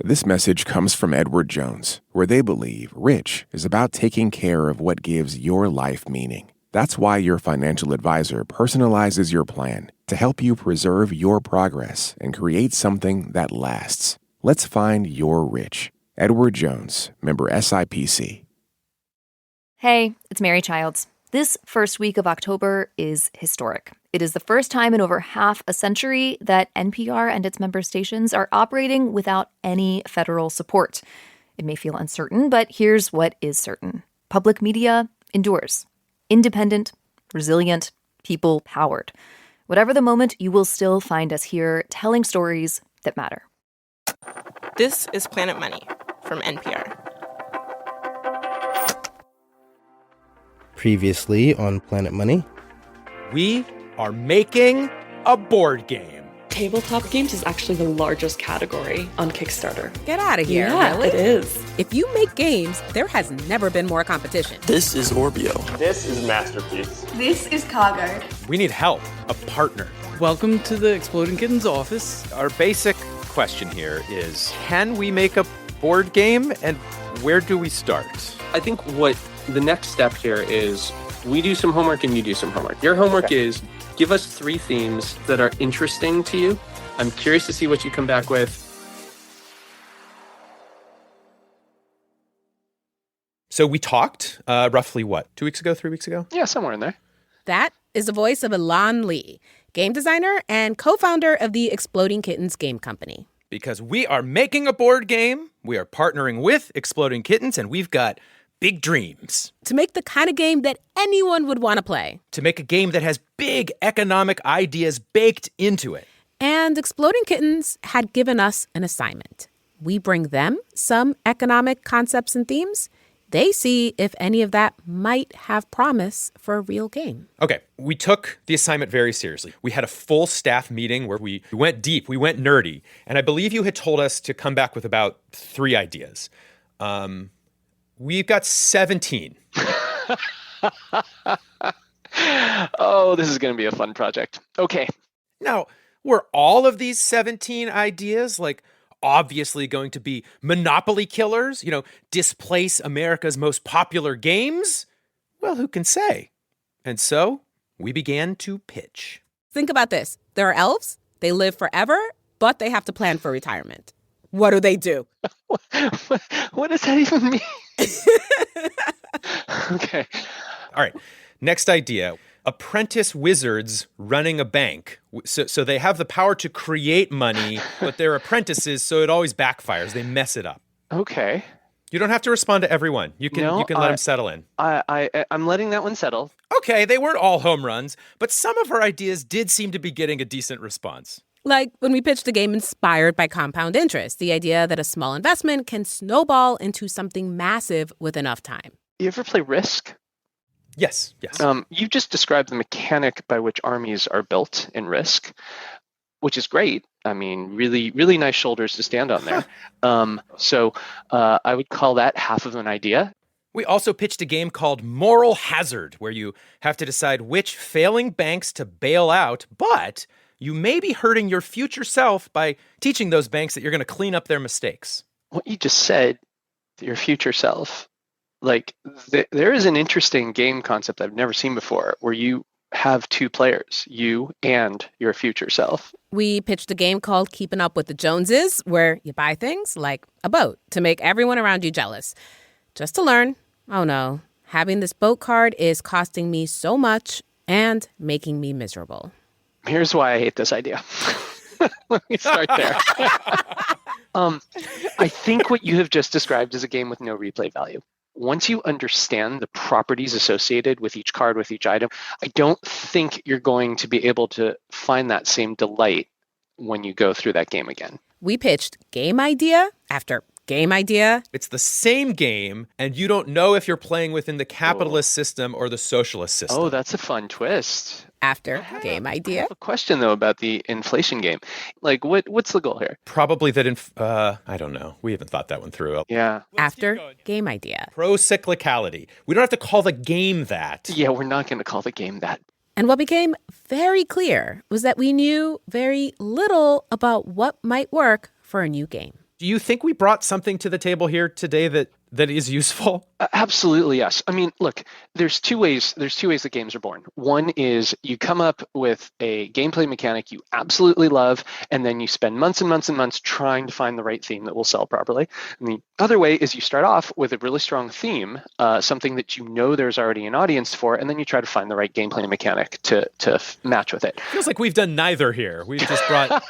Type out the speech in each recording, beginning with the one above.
This message comes from Edward Jones, where they believe rich is about taking care of what gives your life meaning. That's why your financial advisor personalizes your plan to help you preserve your progress and create something that lasts. Let's find your rich. Edward Jones, member SIPC. Hey, it's Mary Childs. This first week of October is historic. It is the first time in over half a century that NPR and its member stations are operating without any federal support. It may feel uncertain, but here's what is certain. Public media endures. Independent, resilient, people-powered. Whatever the moment, you will still find us here telling stories that matter. This is Planet Money from NPR. Previously on Planet Money. We are making a board game. Tabletop games is actually the largest category on Kickstarter. Get out of here, yeah, really? It is. If you make games, there has never been more competition. This is Orbio. This is Masterpiece. This is Cargo. We need help, a partner. Welcome to the Exploding Kittens office. Our basic question here is, can we make a board game, and where do we start? I think what the next step here is we do some homework and you do some homework. Your homework is give us 3 themes that are interesting to you. I'm curious to see what you come back with. So we talked roughly, 2 weeks ago, 3 weeks ago? Yeah, somewhere in there. That is the voice of Elan Lee, game designer and co-founder of the Exploding Kittens game company. Because we are making a board game, we are partnering with Exploding Kittens, and we've got big dreams. To make the kind of game that anyone would want to play. To make a game that has big economic ideas baked into it. And Exploding Kittens had given us an assignment. We bring them some economic concepts and themes. They see if any of that might have promise for a real game. Okay, we took the assignment very seriously. We had a full staff meeting where we went deep, we went nerdy. And I believe you had told us to come back with about 3 ideas. We've got 17. Oh, this is going to be a fun project. Okay. Now, were all of these 17 ideas, obviously going to be monopoly killers? Displace America's most popular games? Well, who can say? And so we began to pitch. Think about this. There are elves. They live forever, but they have to plan for retirement. What do? What does that even mean? Okay. All right. Next idea. Apprentice wizards running a bank. So they have the power to create money, but they're apprentices, so it always backfires. They mess it up. Okay. You don't have to respond to everyone. You can let them settle in. I'm letting that one settle. Okay, they weren't all home runs, but some of our ideas did seem to be getting a decent response. Like when we pitched a game inspired by compound interest, the idea that a small investment can snowball into something massive with enough time. You ever play Risk? Yes. You just described the mechanic by which armies are built in Risk, which is great. I mean, really, really nice shoulders to stand on there. So I would call that half of an idea. We also pitched a game called Moral Hazard, where you have to decide which failing banks to bail out, but you may be hurting your future self by teaching those banks that you're going to clean up their mistakes. What you just said, your future self, there is an interesting game concept I've never seen before where you have 2 players, you and your future self. We pitched a game called Keeping Up with the Joneses, where you buy things like a boat to make everyone around you jealous. Just to learn, oh no, having this boat card is costing me so much and making me miserable. Here's why I hate this idea. Let me start there. I think what you have just described is a game with no replay value. Once you understand the properties associated with each card, with each item, I don't think you're going to be able to find that same delight when you go through that game again. We pitched game idea after game idea. It's the same game, and you don't know if you're playing within the capitalist system or the socialist system. Oh, that's a fun twist. After game idea. I have a question, though, about the inflation game. What's the goal here? Probably that, I don't know. We haven't thought that one through. Yeah. After game idea. Pro-cyclicality. We don't have to call the game that. Yeah, we're not going to call the game that. And what became very clear was that we knew very little about what might work for a new game. Do you think we brought something to the table here today that is useful? Absolutely, yes. I mean, look, there's two ways that games are born. One is you come up with a gameplay mechanic you absolutely love, and then you spend months and months and months trying to find the right theme that will sell properly. And the other way is you start off with a really strong theme, something that you know there's already an audience for, and then you try to find the right gameplay mechanic to match with it. Feels like we've done neither here. We've just brought...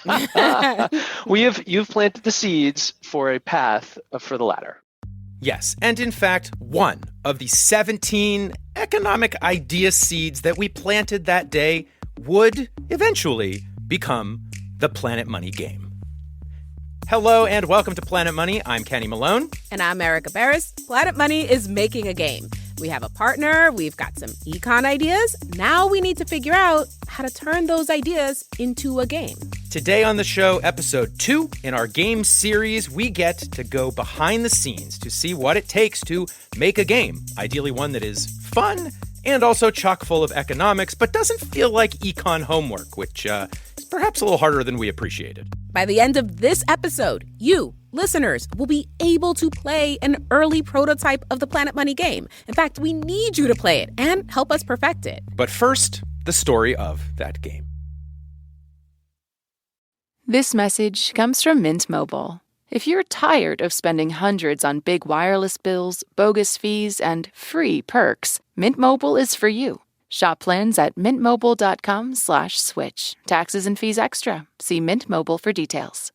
You've planted the seeds for a path for the latter. Yes, and in fact, one of the 17 economic idea seeds that we planted that day would eventually become the Planet Money game. Hello and welcome to Planet Money. I'm Kenny Malone. And I'm Erika Beras. Planet Money is making a game. We have a partner, we've got some econ ideas. Now we need to figure out how to turn those ideas into a game. Today on the show, episode 2 in our game series, we get to go behind the scenes to see what it takes to make a game. Ideally one that is fun and also chock full of economics, but doesn't feel like econ homework, which is perhaps a little harder than we appreciated. By the end of this episode, you, listeners, will be able to play an early prototype of the Planet Money game. In fact, we need you to play it and help us perfect it. But first, the story of that game. This message comes from Mint Mobile. If you're tired of spending hundreds on big wireless bills, bogus fees, and free perks, Mint Mobile is for you. Shop plans at mintmobile.com/switch. Taxes and fees extra. See Mint Mobile for details.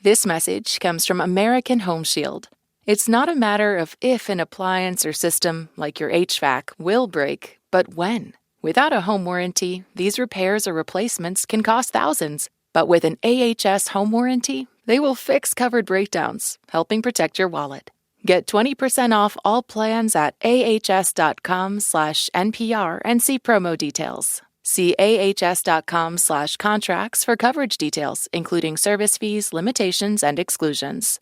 This message comes from American Home Shield. It's not a matter of if an appliance or system, like your HVAC, will break, but when. Without a home warranty, these repairs or replacements can cost thousands. But with an AHS home warranty, they will fix covered breakdowns, helping protect your wallet. Get 20% off all plans at ahs.com/NPR and see promo details. See ahs.com/contracts for coverage details, including service fees, limitations, and exclusions.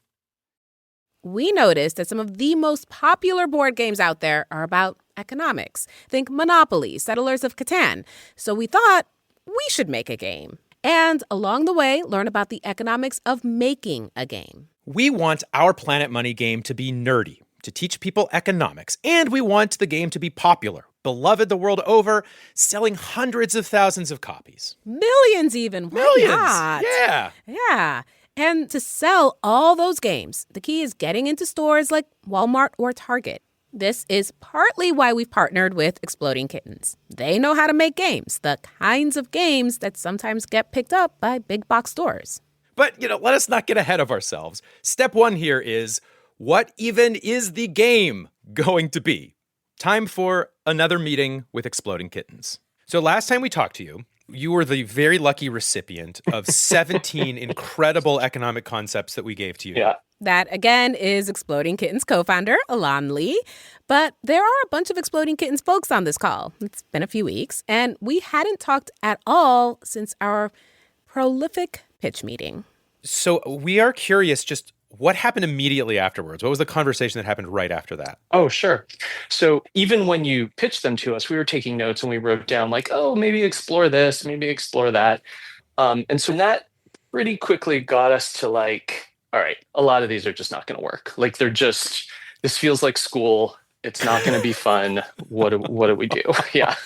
We noticed that some of the most popular board games out there are about economics. Think Monopoly, Settlers of Catan. So we thought we should make a game. And along the way, learn about the economics of making a game. We want our Planet Money game to be nerdy, to teach people economics, and we want the game to be popular, beloved the world over, selling hundreds of thousands of copies. Millions even. Why Millions! Not? Yeah. Yeah. And to sell all those games, the key is getting into stores like Walmart or Target. This is partly why we've partnered with Exploding Kittens. They know how to make games, the kinds of games that sometimes get picked up by big box stores. But, let us not get ahead of ourselves. Step 1 here is, what even is the game going to be? Time for another meeting with Exploding Kittens. So last time we talked to you, you were the very lucky recipient of 17 incredible economic concepts that we gave to you. Yeah. That, again, is Exploding Kittens co-founder, Alon Lee. But there are a bunch of Exploding Kittens folks on this call. It's been a few weeks, and we hadn't talked at all since our prolific pitch meeting. So we are curious, just what happened immediately afterwards? What was the conversation that happened right after that? Oh, sure. So even when you pitched them to us, we were taking notes and we wrote down like, oh, maybe explore this, maybe explore that. And so that pretty quickly got us to like, all right, a lot of these are just not going to work. Like this feels like school. It's not going to be fun. What do we do? Yeah.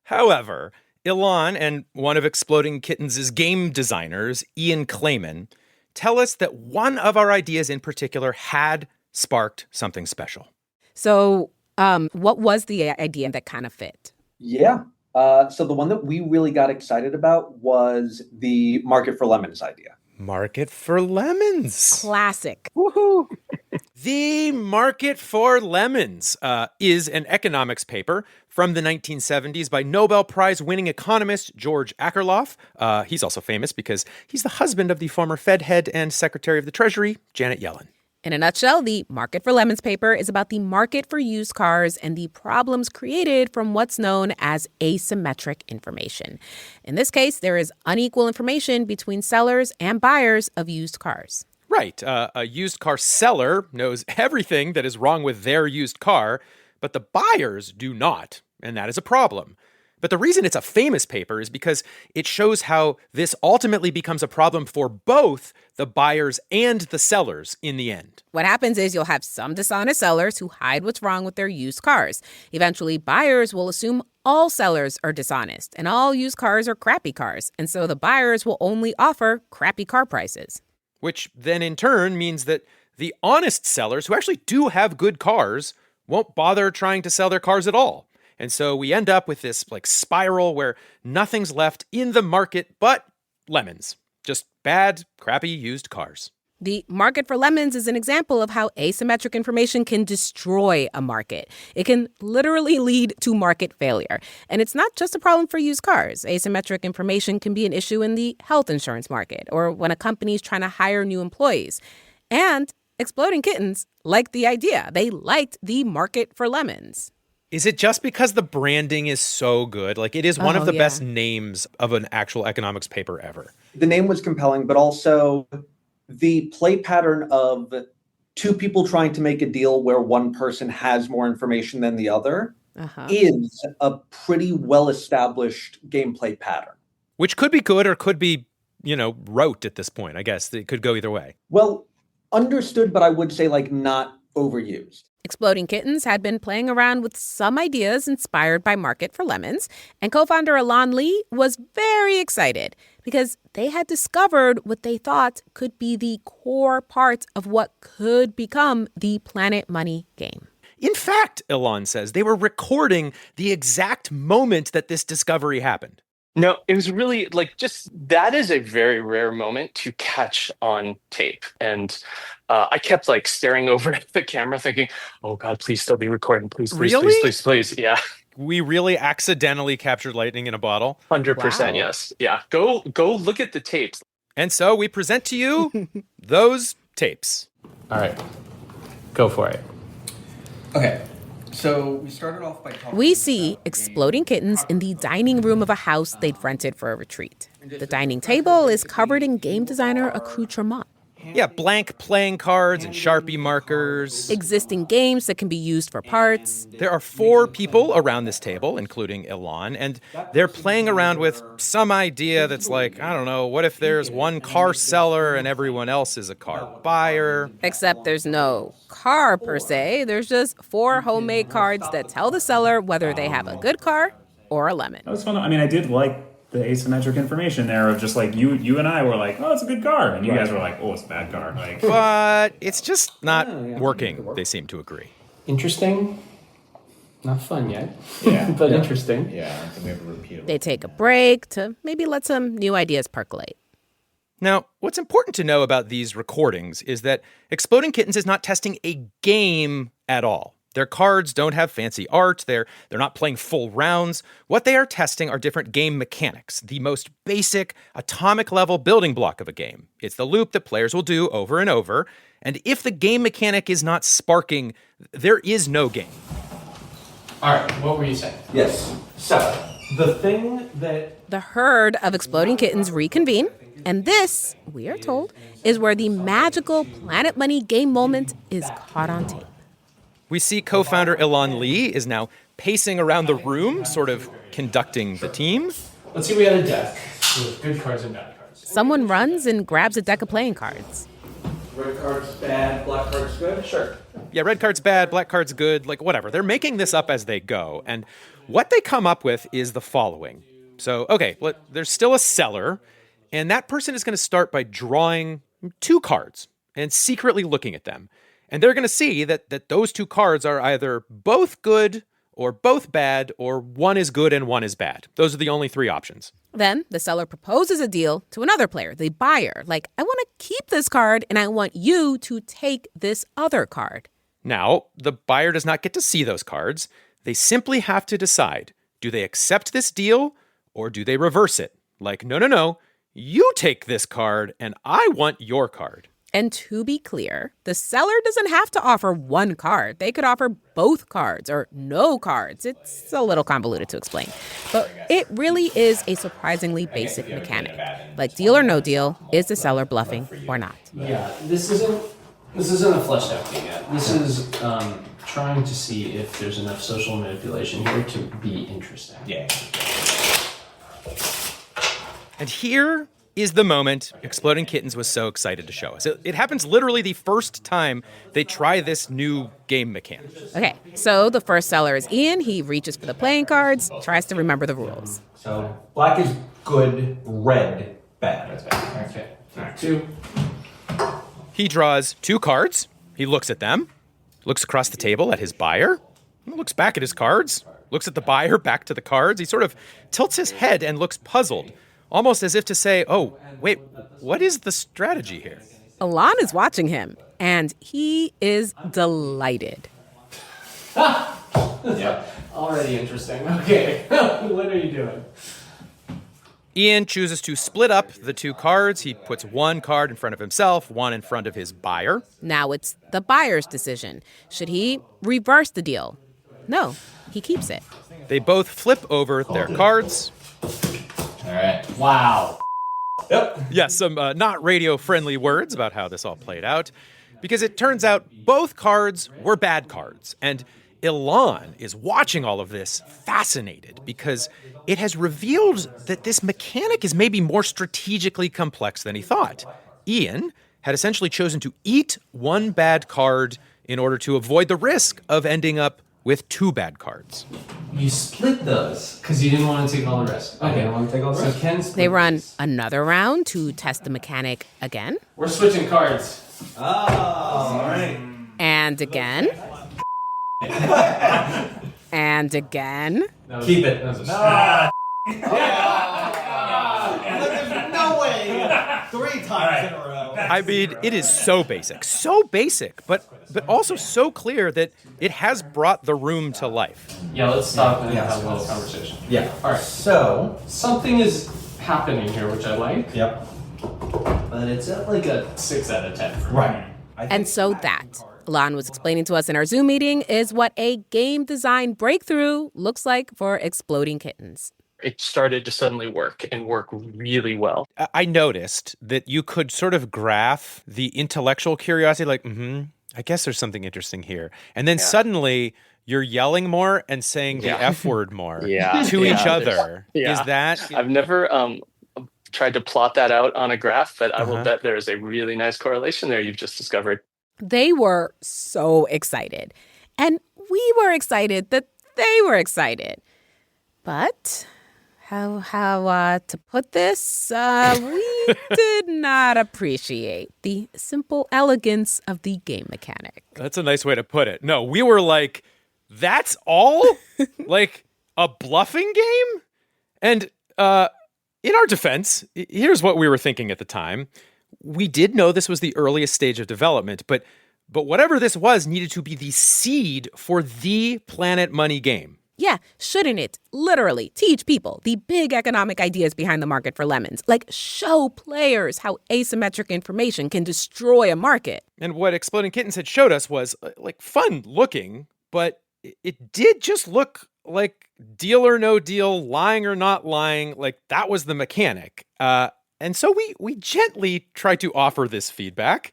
However, Elon and one of Exploding Kittens' game designers, Ian Clayman, tell us that one of our ideas in particular had sparked something special. So what was the idea that kind of fit? Yeah. So the one that we really got excited about was the Market for Lemons idea. Market for Lemons. Classic. Woohoo! The Market for Lemons is an economics paper from the 1970s by Nobel Prize-winning economist George Akerlof. He's also famous because he's the husband of the former Fed head and Secretary of the Treasury, Janet Yellen. In a nutshell, the Market for Lemons paper is about the market for used cars and the problems created from what's known as asymmetric information. In this case, there is unequal information between sellers and buyers of used cars. Right. A used car seller knows everything that is wrong with their used car, but the buyers do not, and that is a problem. But the reason it's a famous paper is because it shows how this ultimately becomes a problem for both the buyers and the sellers in the end. What happens is you'll have some dishonest sellers who hide what's wrong with their used cars. Eventually, buyers will assume all sellers are dishonest and all used cars are crappy cars. And so the buyers will only offer crappy car prices. Which then in turn means that the honest sellers who actually do have good cars won't bother trying to sell their cars at all. And so we end up with this spiral where nothing's left in the market but lemons. Just bad, crappy used cars. The market for lemons is an example of how asymmetric information can destroy a market. It can literally lead to market failure. And it's not just a problem for used cars. Asymmetric information can be an issue in the health insurance market or when a company's trying to hire new employees. And Exploding Kittens liked the idea. They liked the market for lemons. Is it just because the branding is so good? It is one of the best names of an actual economics paper ever. The name was compelling, but also the play pattern of two people trying to make a deal where one person has more information than the other is a pretty well-established gameplay pattern. Which could be good or could be, rote at this point, I guess. It could go either way. Well, understood, but I would say not overused. Exploding Kittens had been playing around with some ideas inspired by Market for Lemons, and co-founder Alon Lee was very excited because they had discovered what they thought could be the core part of what could become the Planet Money game. In fact, Alon says, they were recording the exact moment that this discovery happened. No, it was really that is a very rare moment to catch on tape. And I kept staring over at the camera thinking, oh God, please still be recording. Please, please, really? please. Yeah. We really accidentally captured lightning in a bottle? 100%, wow. Yes. Yeah. Go look at the tapes. And so we present to you those tapes. All right. Go for it. Okay. So we started off by talking. We see Exploding Kittens in the dining room of a house they'd rented for a retreat. The dining table is covered in game designer accoutrement. Yeah, blank playing cards and Sharpie markers. Existing games that can be used for parts. There are 4 people around this table, including Elon, and they're playing around with some idea that's I don't know, what if there's one car seller and everyone else is a car buyer? Except there's no car per se. There's just 4 homemade cards that tell the seller whether they have a good car or a lemon. That was fun. I mean, I did like the asymmetric information there of just you and I were oh, it's a good car. And you guys were oh, it's a bad car. But it's just not working, they seem to agree. Interesting. Not fun yet. Yeah. But interesting. Yeah. So we have to repeat it. They take a break to maybe let some new ideas percolate. Now, what's important to know about these recordings is that Exploding Kittens is not testing a game at all. Their cards don't have fancy art. They're not playing full rounds. What they are testing are different game mechanics, the most basic atomic-level building block of a game. It's the loop that players will do over and over. And if the game mechanic is not sparking, there is no game. All right, what were you saying? Yes. So, the thing that... The herd of Exploding Kittens reconvene. And this, we are told, is where the magical Planet Money game moment is caught on tape. We see co-founder Elon Lee is now pacing around the room, sort of conducting the team. Let's see, we had a deck with good cards and bad cards. Someone runs and grabs a deck of playing cards. Red card's bad, black card's good? Sure. Yeah, red card's bad, black card's good, whatever. They're making this up as they go. And what they come up with is the following. So, okay, there's still a seller, and that person is going to start by drawing 2 cards and secretly looking at them. And they're going to see that those 2 cards are either both good or both bad, or one is good and one is bad. Those are the only 3 options. Then the seller proposes a deal to another player, the buyer. I want to keep this card and I want you to take this other card. Now, the buyer does not get to see those cards. They simply have to decide, do they accept this deal or do they reverse it? No, you take this card and I want your card. And to be clear, the seller doesn't have to offer one card. They could offer both cards or no cards. It's a little convoluted to explain. But it really is a surprisingly basic mechanic. Deal or no deal, is the seller bluffing or not? Yeah, this isn't a fleshed out thing yet. This is trying to see if there's enough social manipulation here to be interesting. Yeah. And here is the moment Exploding Kittens was so excited to show us. It happens literally the first time they try this new game mechanic. Okay, so the first seller is Ian. He reaches for the playing cards, tries to remember the rules. So black is good, red, bad. That's bad. Okay. All right. 2. He draws 2 cards. He looks at them, looks across the table at his buyer, looks back at his cards, looks at the buyer, back to the cards. He sort of tilts his head and looks puzzled, almost as if to say, oh, wait, what is the strategy here? Alon is watching him, and he is delighted. Yeah, already interesting. Okay, what are you doing? Ian chooses to split up the 2 cards. He puts 1 card in front of himself, 1 in front of his buyer. Now it's the buyer's decision. Should he reverse the deal? No, he keeps it. They both flip over their cards. All right. Wow. Yep. Yes, some not radio-friendly words about how this all played out, because it turns out both cards were bad cards. And Ilan is watching all of this fascinated because it has revealed that this mechanic is maybe more strategically complex than he thought. Ian had essentially chosen to eat 1 bad card in order to avoid the risk of ending up with 2 bad cards. You split those because you didn't want to take all the risk. Okay, I don't want to take all the risk. So Ken split They run another round to test the mechanic again. We're switching cards. Oh, all right. And again. And again. Keep it. There's no way. 3 times in a row. I mean, it is so basic, but also so clear that it has brought the room to life. Yeah, let's stop and have a little conversation. Yeah. All right. So Something is happening here, which I like. Yep. But it's at like a 6 out of 10 for me. Right. And so that, Alon was explaining to us in our Zoom meeting, is what a game design breakthrough looks like for Exploding Kittens. It started to suddenly work and work really well. I noticed that you could sort of graph the intellectual curiosity, like, I guess there's something interesting here. And then suddenly you're yelling more and saying the F word more to each other. Is that... I've never tried to plot that out on a graph, but I will bet there's a really nice correlation there you've just discovered. They were so excited. And we were excited that they were excited. But how to put this, we did not appreciate the simple elegance of the game mechanic. That's a nice way to put it. No, we were like, that's all? Like a bluffing game? And in our defense, here's what we were thinking at the time. We did know this was the earliest stage of development, but whatever this was needed to be the seed for the Planet Money game. Yeah, shouldn't it literally teach people the big economic ideas behind the market for lemons? Like show players how asymmetric information can destroy a market. And what Exploding Kittens had showed us was like fun looking, but it did just look like deal or no deal, lying or not lying, like that was the mechanic. And so we gently tried to offer this feedback.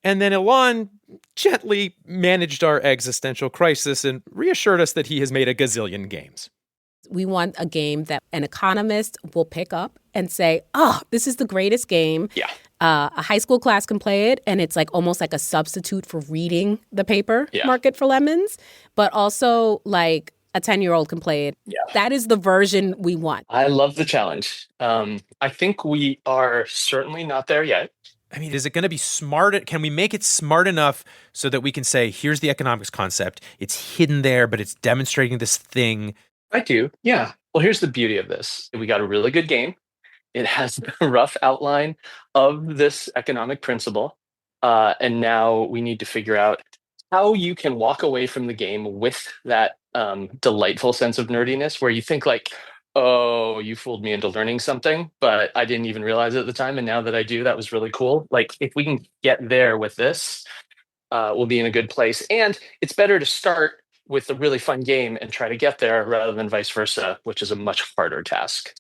And then Ilan gently managed our existential crisis and reassured us that he has made a gazillion games. We want a game that an economist will pick up and say, oh, this is the greatest game. Yeah. A high school class can play it, and it's like almost like a substitute for reading the paper Market for Lemons. But also, like, a 10-year-old can play it. Yeah. That is the version we want. I love the challenge. I think we are certainly not there yet. I mean, is it going to be smart? Can we make it smart enough so that we can say, here's the economics concept. It's hidden there, but it's demonstrating this thing. I do. Yeah. Well, here's the beauty of this. We got a really good game. It has the rough outline of this economic principle. And now we need to figure out how you can walk away from the game with that delightful sense of nerdiness where you think like, oh, you fooled me into learning something, but I didn't even realize it at the time. And now that I do, that was really cool. Like if we can get there with this, we'll be in a good place. And it's better to start with a really fun game and try to get there rather than vice versa, which is a much harder task.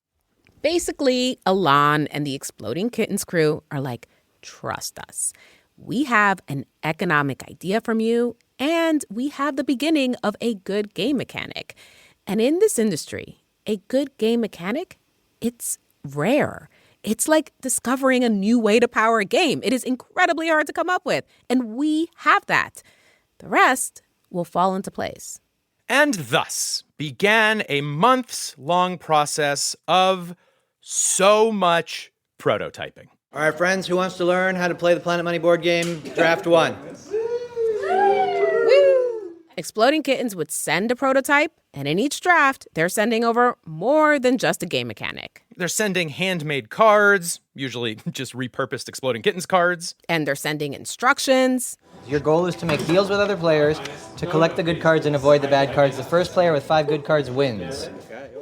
Basically, Alon and the Exploding Kittens crew are like, trust us. We have an economic idea from you, and we have the beginning of a good game mechanic. And in this industry, a good game mechanic, it's rare. It's like discovering a new way to power a game. It is incredibly hard to come up with, and we have that. The rest will fall into place. And thus began a months-long process of so much prototyping. All right, friends, who wants to learn how to play the Planet Money board game? Draft 1. Exploding Kittens would send a prototype, and in each draft, they're sending over more than just a game mechanic. They're sending handmade cards, usually just repurposed Exploding Kittens cards. And they're sending instructions. Your goal is to make deals with other players, to collect the good cards and avoid the bad cards. The first player with 5 good cards wins.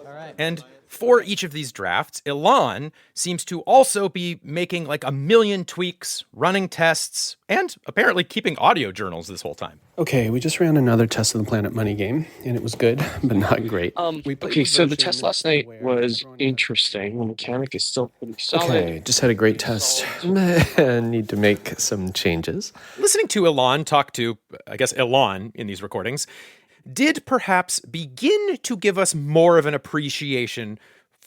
All right. And for each of these drafts, Elon seems to also be making like a million tweaks, running tests, and apparently keeping audio journals this whole time. Okay, we just ran another test of the Planet Money game, and it was good, but not great. Okay, so the test last night was interesting. The mechanic is still pretty solid. Okay, just had a great test. Need to make some changes. Listening to Elon talk to, I guess, Elon in these recordings did perhaps begin to give us more of an appreciation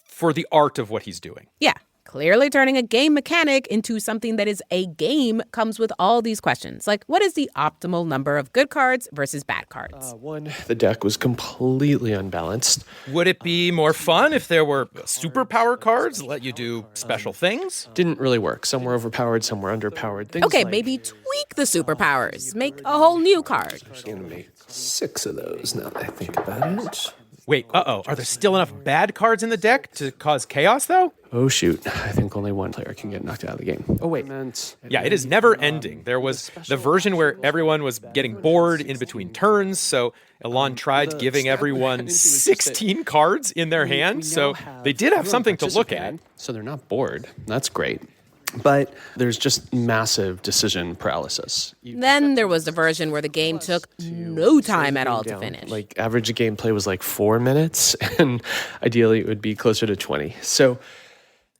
for the art of what he's doing. Yeah, clearly turning a game mechanic into something that is a game comes with all these questions. Like, what is the optimal number of good cards versus bad cards? One, the deck was completely unbalanced. Would it be more fun if there were superpower cards that let you do special things? Didn't really work. Some were overpowered, some were underpowered. Things Okay, like, maybe tweak the superpowers. Make a whole new card. I'm gonna make 6 of those now that I think about it. Wait, are there still enough bad cards in the deck to cause chaos, though? Oh, shoot. I think only one player can get knocked out of the game. Oh, wait. Yeah, it is never ending. There was the version where everyone was getting bored in between turns, so Elon tried giving everyone 16 cards in their hand, so they did have something to look at. So they're not bored. That's great. But there's just massive decision paralysis. Then there was the version where the game took no time at all to finish. Like, average gameplay was like 4 minutes, and ideally it would be closer to 20. So,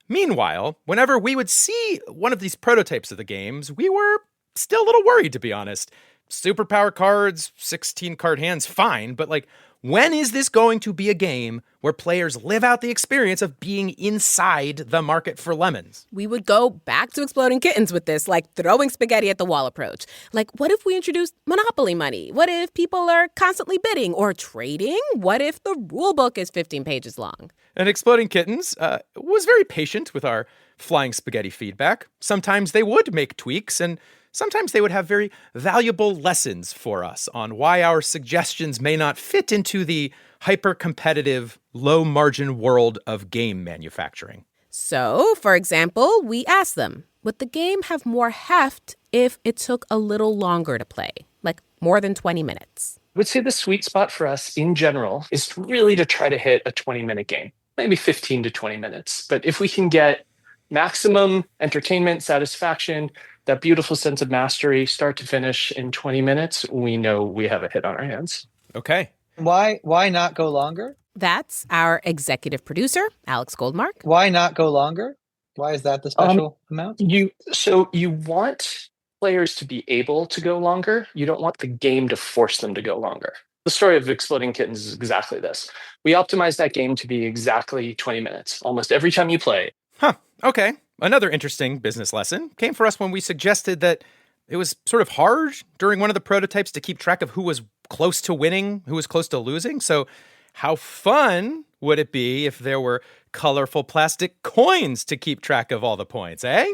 meanwhile, whenever we would see one of these prototypes of the games, we were still a little worried, to be honest. Superpower cards, 16-card hands, fine, but like, when is this going to be a game where players live out the experience of being inside the market for lemons? We would go back to Exploding Kittens with this, like throwing spaghetti at the wall approach. Like, what if we introduced Monopoly money? What if people are constantly bidding or trading? What if the rule book is 15 pages long? And Exploding Kittens was very patient with our flying spaghetti feedback. Sometimes they would make tweaks, and sometimes they would have very valuable lessons for us on why our suggestions may not fit into the hyper-competitive, low-margin world of game manufacturing. So, for example, we asked them, would the game have more heft if it took a little longer to play, like more than 20 minutes? I would say the sweet spot for us in general is really to try to hit a 20-minute game, maybe 15 to 20 minutes. But if we can get maximum entertainment, satisfaction, that beautiful sense of mastery, start to finish in 20 minutes, we know we have a hit on our hands. Okay. Why not go longer? That's our executive producer, Alex Goldmark. Why not go longer? Why is that the special amount? You want players to be able to go longer. You don't want the game to force them to go longer. The story of Exploding Kittens is exactly this. We optimized that game to be exactly 20 minutes, almost every time you play. Huh. Okay. Another interesting business lesson came for us when we suggested that it was sort of hard during one of the prototypes to keep track of who was close to winning, who was close to losing. So how fun would it be if there were colorful plastic coins to keep track of all the points, eh?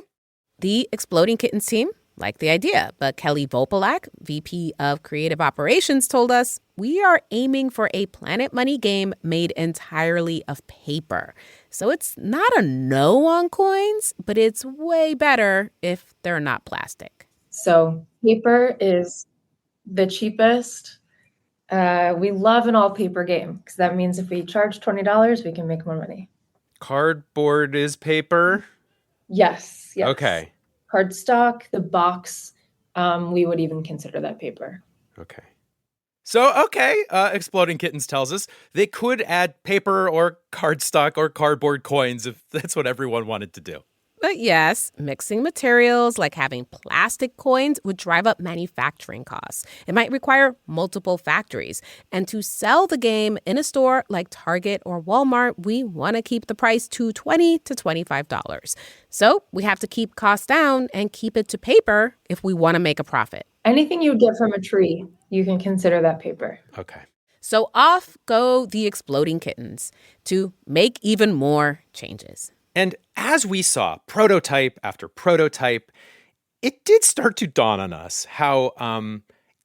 The Exploding Kittens team liked the idea, but Kelly Vopolak, VP of Creative Operations, told us, we are aiming for a Planet Money game made entirely of paper. So it's not a no on coins, but it's way better if they're not plastic. So paper is the cheapest. We love an all paper game because that means if we charge $20, we can make more money. Cardboard is paper? Yes. Okay. Cardstock, the box, we would even consider that paper. Okay. So, Exploding Kittens tells us they could add paper or cardstock or cardboard coins if that's what everyone wanted to do. But yes, mixing materials like having plastic coins would drive up manufacturing costs. It might require multiple factories. And to sell the game in a store like Target or Walmart, we want to keep the price to $20 to $25. So we have to keep costs down and keep it to paper if we want to make a profit. Anything you get from a tree, you can consider that paper. Okay. So off go the exploding kittens to make even more changes. And as we saw prototype after prototype, it did start to dawn on us how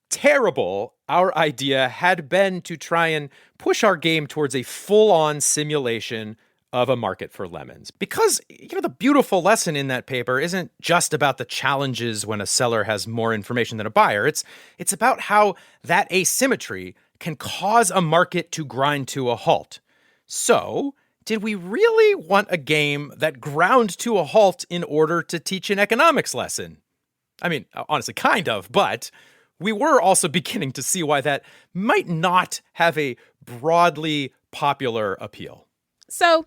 terrible our idea had been to try and push our game towards a full-on simulation of a market for lemons. Because, the beautiful lesson in that paper isn't just about the challenges when a seller has more information than a buyer. It's about how that asymmetry can cause a market to grind to a halt. So, did we really want a game that ground to a halt in order to teach an economics lesson? I mean, honestly, kind of, but we were also beginning to see why that might not have a broadly popular appeal. So,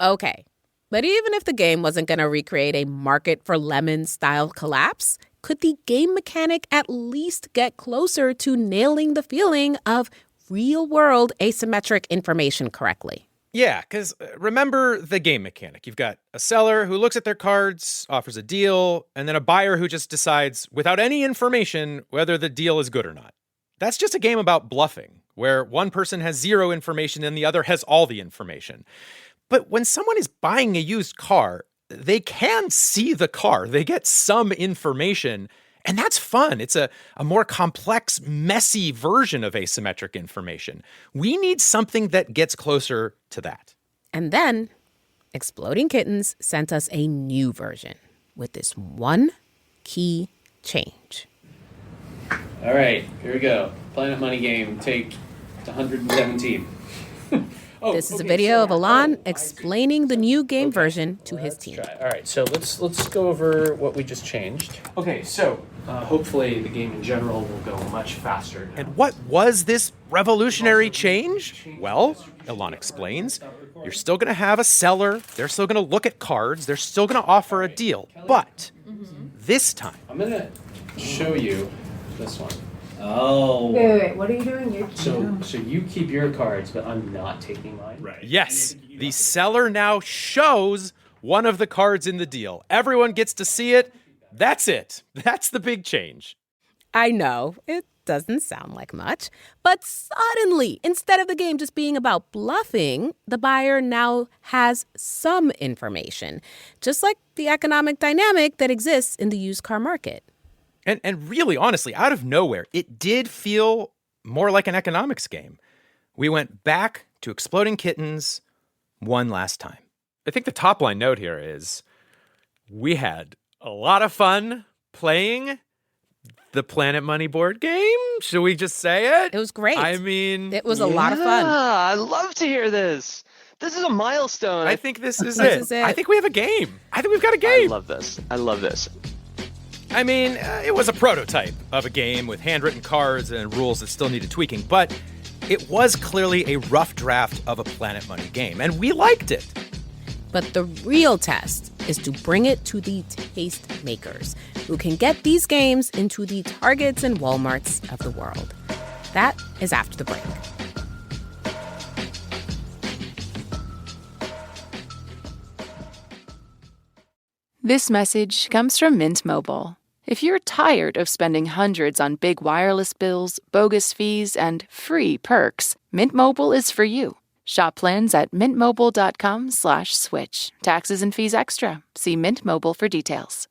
okay. But even if the game wasn't going to recreate a market for lemon style collapse, could the game mechanic at least get closer to nailing the feeling of real-world asymmetric information correctly? Yeah, because remember the game mechanic. You've got a seller who looks at their cards, offers a deal, and then a buyer who just decides, without any information, whether the deal is good or not. That's just a game about bluffing, where one person has zero information and the other has all the information. But when someone is buying a used car, they can see the car. They get some information, and that's fun. It's a more complex, messy version of asymmetric information. We need something that gets closer to that. And then Exploding Kittens sent us a new version with this one key change. All right, here we go. Planet Money game, take 117. This is a video of Alon explaining the new game version to his team. All right, so let's go over what we just changed. Okay, so hopefully the game in general will go much faster now. And what was this revolutionary change? Well, Alon explains, you're still going to have a seller. They're still going to look at cards. They're still going to offer a deal. But this time, I'm going to show you this one. Oh. Wait. What are you doing? So you keep your cards, but I'm not taking mine. Right. yes, the seller now shows one of the cards in the deal. Everyone gets to see it. That's it. That's the big change. I know, it doesn't sound like much, but suddenly, instead of the game just being about bluffing, the buyer now has some information, just like the economic dynamic that exists in the used car market. And really, honestly, out of nowhere, it did feel more like an economics game. We went back to Exploding Kittens one last time. I think the top line note here is we had a lot of fun playing the Planet Money board game. Should we just say it? It was great. I mean, it was a lot of fun. I love to hear this. This is a milestone. I think this is it. I think we have a game. I think we've got a game. I love this. I mean, it was a prototype of a game with handwritten cards and rules that still needed tweaking, but it was clearly a rough draft of a Planet Money game, and we liked it. But the real test is to bring it to the taste makers, who can get these games into the Targets and Walmarts of the world. That is after the break. This message comes from Mint Mobile. If you're tired of spending hundreds on big wireless bills, bogus fees, and free perks, Mint Mobile is for you. Shop plans at mintmobile.com/switch. Taxes and fees extra. See Mint Mobile for details.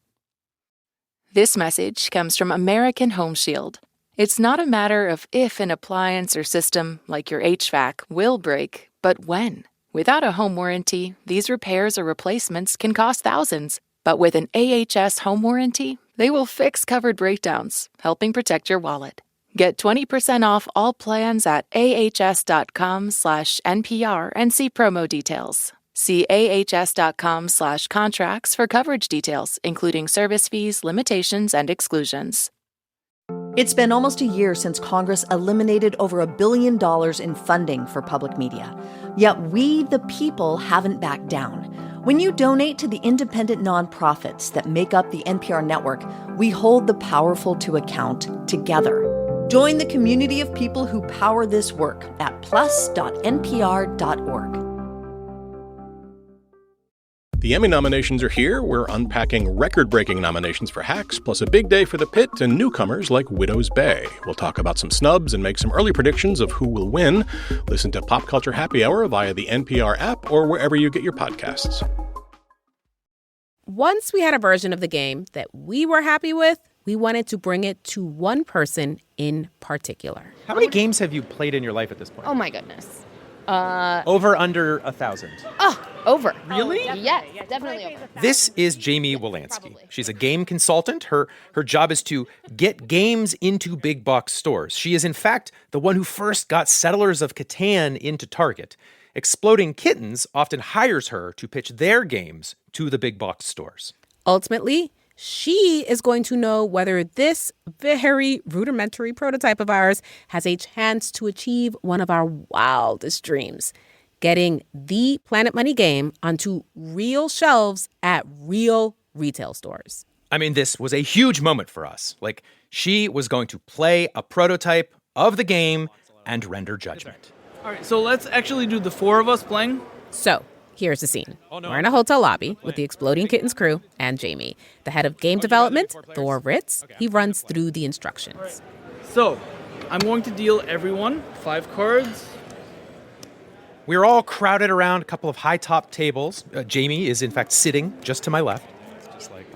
This message comes from American Home Shield. It's not a matter of if an appliance or system, like your HVAC, will break, but when. Without a home warranty, these repairs or replacements can cost thousands. But with an AHS home warranty, they will fix covered breakdowns, helping protect your wallet. Get 20% off all plans at ahs.com/NPR and see promo details. See ahs.com/contracts for coverage details, including service fees, limitations, and exclusions. It's been almost a year since Congress eliminated over $1 billion in funding for public media. Yet we, the people, haven't backed down. When you donate to the independent nonprofits that make up the NPR network, we hold the powerful to account together. Join the community of people who power this work at plus.npr.org. The Emmy nominations are here. We're unpacking record-breaking nominations for Hacks, plus a big day for The Pit and newcomers like Widow's Bay. We'll talk about some snubs and make some early predictions of who will win. Listen to Pop Culture Happy Hour via the NPR app or wherever you get your podcasts. Once we had a version of the game that we were happy with, we wanted to bring it to one person in particular. How many games have you played in your life at this point? Oh, my goodness. Over, under 1,000. Oh, over. Really? Yes, definitely over. This is Jamie Wolanski. She's a game consultant. Her job is to get games into big box stores. She is, in fact, the one who first got Settlers of Catan into Target. Exploding Kittens often hires her to pitch their games to the big box stores. Ultimately, she is going to know whether this very rudimentary prototype of ours has a chance to achieve one of our wildest dreams, getting the Planet Money game onto real shelves at real retail stores. I mean, this was a huge moment for us. Like, she was going to play a prototype of the game and render judgment. All right, so let's actually do the four of us playing. So, here's the scene. We're in a hotel lobby with the Exploding Kittens crew and Jamie. The head of game development, Thor Ritz, he runs through the instructions. So, I'm going to deal everyone 5 cards. We're all crowded around a couple of high-top tables. Jamie is, in fact, sitting just to my left.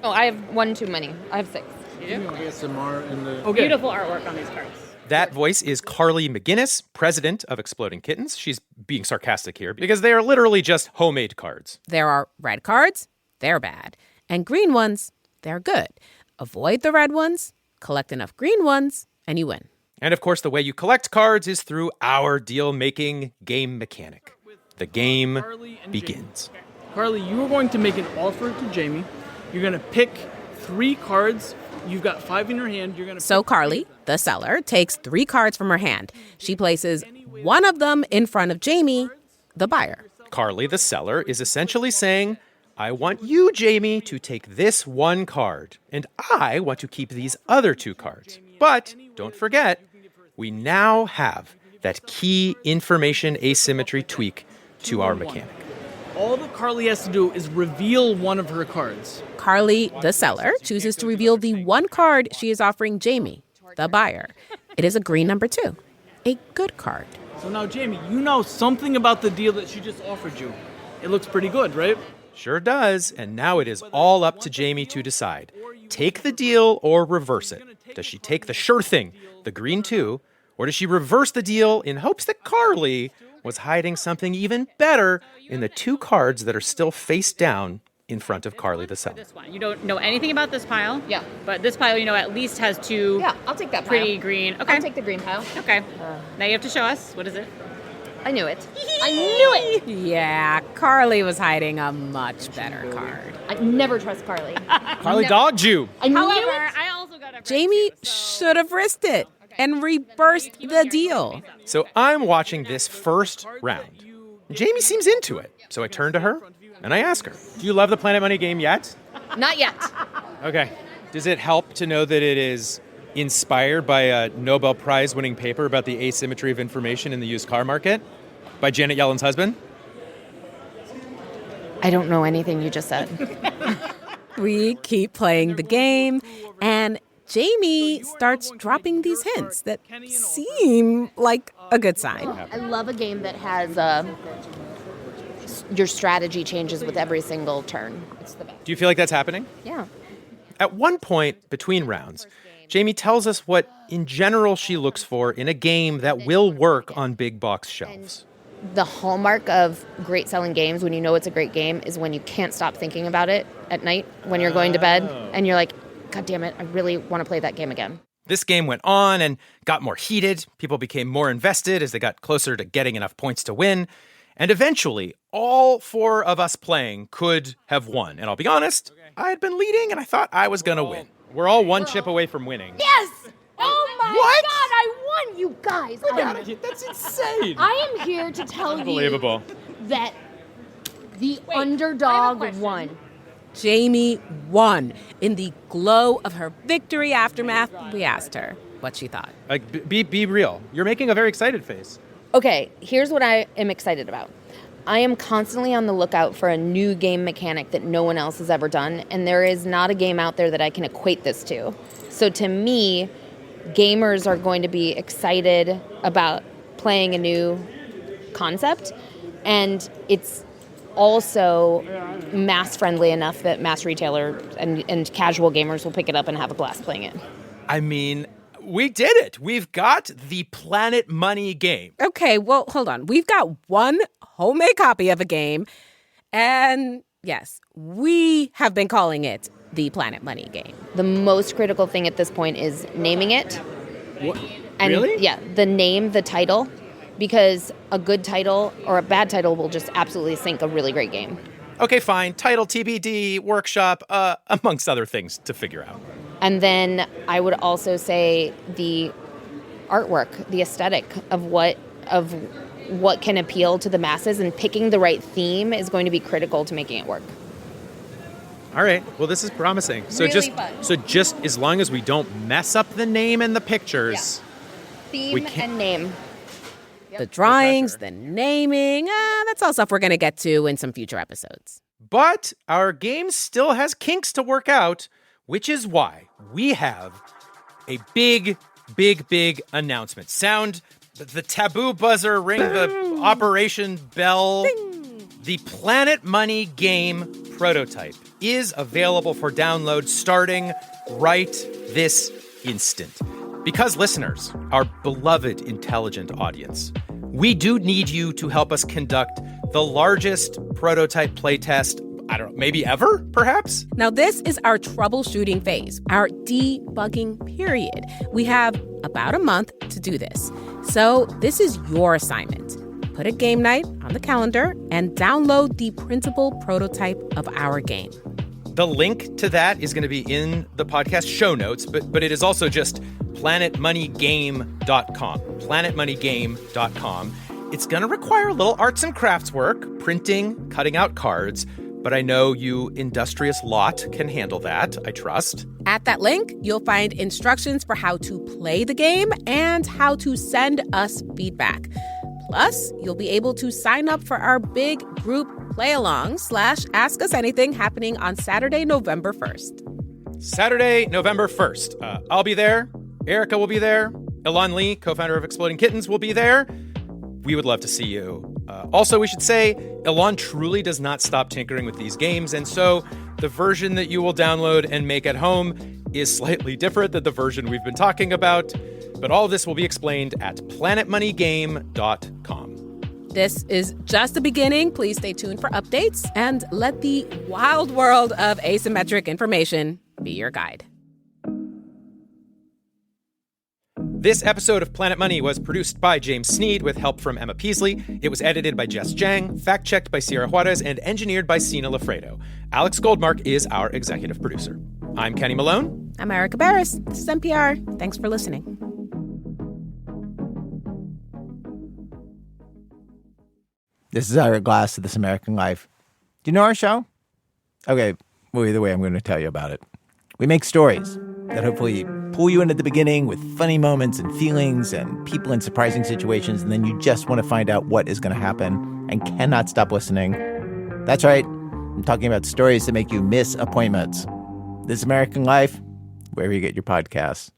Oh, I have one too many. I have 6. ASMR in the... Okay. Beautiful artwork on these cards. That voice is Carly McGinnis, president of Exploding Kittens. She's being sarcastic here because they are literally just homemade cards. There are red cards, they're bad. And green ones, they're good. Avoid the red ones, collect enough green ones, and you win. And of course, the way you collect cards is through our deal-making game mechanic. The game begins. Carly, you are going to make an offer to Jamie. You're going to pick 3 cards. You've got 5 in your hand. You're going to. So Carly, the seller, takes 3 cards from her hand. She places one of them in front of Jamie, the buyer. Carly, the seller, is essentially saying, I want you, Jamie, to take this one card, and I want to keep these other 2 cards. But don't forget, we now have that key information asymmetry tweak to our mechanic. All that Carly has to do is reveal one of her cards. Carly, the seller, chooses to reveal the one card she is offering Jamie, the buyer. It is a green number 2, a good card. So now, Jamie, you know something about the deal that she just offered you. It looks pretty good, right? Sure does, and now it is all up to Jamie to decide. Take the deal or reverse it. Does she take the sure thing, the green 2, or does she reverse the deal in hopes that Carly was hiding something even better in the 2 cards that are still face down in front of Carly the seller? This one. You don't know anything about this pile. Yeah. But this pile, at least has 2. Yeah, I'll take that pile. Pretty green. Okay. I'll take the green pile. Okay. Now you have to show us. What is it? I knew it. I knew it! Yeah, Carly was hiding a much better card. I never trust Carly. Carly dogged you. I knew it. I also got a Jamie should have risked it and reversed the deal. So I'm watching this first round. Jamie seems into it. So I turn to her and I ask her, do you love the Planet Money game yet? Not yet. Okay. Does it help to know that it is inspired by a Nobel Prize winning paper about the asymmetry of information in the used car market by Janet Yellen's husband? I don't know anything you just said. We keep playing the game, and Jamie starts dropping these hints that seem like a good sign. I love a game that has your strategy changes with every single turn. It's the best. Do you feel like that's happening? Yeah. At one point between rounds, Jamie tells us what, in general, she looks for in a game that will work on big box shelves. The hallmark of great selling games, when you know it's a great game, is when you can't stop thinking about it at night when you're going to bed, and you're like, God damn it, I really want to play that game again. This game went on and got more heated. People became more invested as they got closer to getting enough points to win. And eventually, all 4 of us playing could have won. And I'll be honest, I had been leading and I thought I was going to win. We're all 1 chip away from winning. Yes! Oh my What? God, I won, you guys. That's insane. I am here to tell Unbelievable. you that The underdog won. Jamie won. In the glow of her victory aftermath, we asked her what she thought. Like, be real. You're making a very excited face. Okay, here's what I am excited about. I am constantly on the lookout for a new game mechanic that no one else has ever done, and there is not a game out there that I can equate this to. So to me, gamers are going to be excited about playing a new concept, and it's also mass-friendly enough that mass retailer and casual gamers will pick it up and have a blast playing it. I mean, we did it. We've got the Planet Money game. Okay, well, hold on. We've got one homemade copy of a game, and yes, we have been calling it the Planet Money game. The most critical thing at this point is naming it. What? And Really? Yeah, the name, the title, because a good title or a bad title will just absolutely sink a really great game. Okay, fine. Title TBD, workshop, amongst other things to figure out. And then I would also say the artwork, the aesthetic of what can appeal to the masses, and picking the right theme is going to be critical to making it work. All right. Well, this is promising. So Really fun. just as long as we don't mess up the name and the pictures. Theme and name. The drawings, the naming, that's all stuff we're going to get to in some future episodes. But our game still has kinks to work out, which is why we have a big announcement. Sound the taboo buzzer, ring the operation bell. Ding. The Planet Money game prototype is available for download starting right this instant. Because listeners, our beloved intelligent audience, we do need you to help us conduct the largest prototype playtest, I don't know, maybe ever, perhaps? Now, this is our troubleshooting phase, our debugging period. We have about a month to do this. So this is your assignment. Put a game night on the calendar and download the printable prototype of our game. The link to that is going to be in the podcast show notes, but it is also just planetmoneygame.com. Planetmoneygame.com. It's going to require a little arts and crafts work, printing, cutting out cards, but I know you industrious lot can handle that, I trust. At that link, you'll find instructions for how to play the game and how to send us feedback. Plus, you'll be able to sign up for our big group play-along / Ask Us Anything happening on Saturday, November 1st. Saturday, November 1st. I'll be there. Erika will be there. Elon Lee, co-founder of Exploding Kittens, will be there. We would love to see you. Also, we should say, Elon truly does not stop tinkering with these games, and so the version that you will download and make at home is slightly different than the version we've been talking about. But all of this will be explained at planetmoneygame.com. This is just the beginning. Please stay tuned for updates and let the wild world of asymmetric information be your guide. This episode of Planet Money was produced by James Sneed with help from Emma Peaslee. It was edited by Jess Jiang, fact-checked by Sierra Juarez, and engineered by Cena Loffredo. Alex Goldmark is our executive producer. I'm Kenny Malone. I'm Erika Beras. This is NPR. Thanks for listening. This is Ira Glass of This American Life. Do you know our show? Okay, well, either way, I'm going to tell you about it. We make stories that hopefully pull you in at the beginning with funny moments and feelings and people in surprising situations, and then you just want to find out what is going to happen and cannot stop listening. That's right. I'm talking about stories that make you miss appointments. This American Life, wherever you get your podcasts.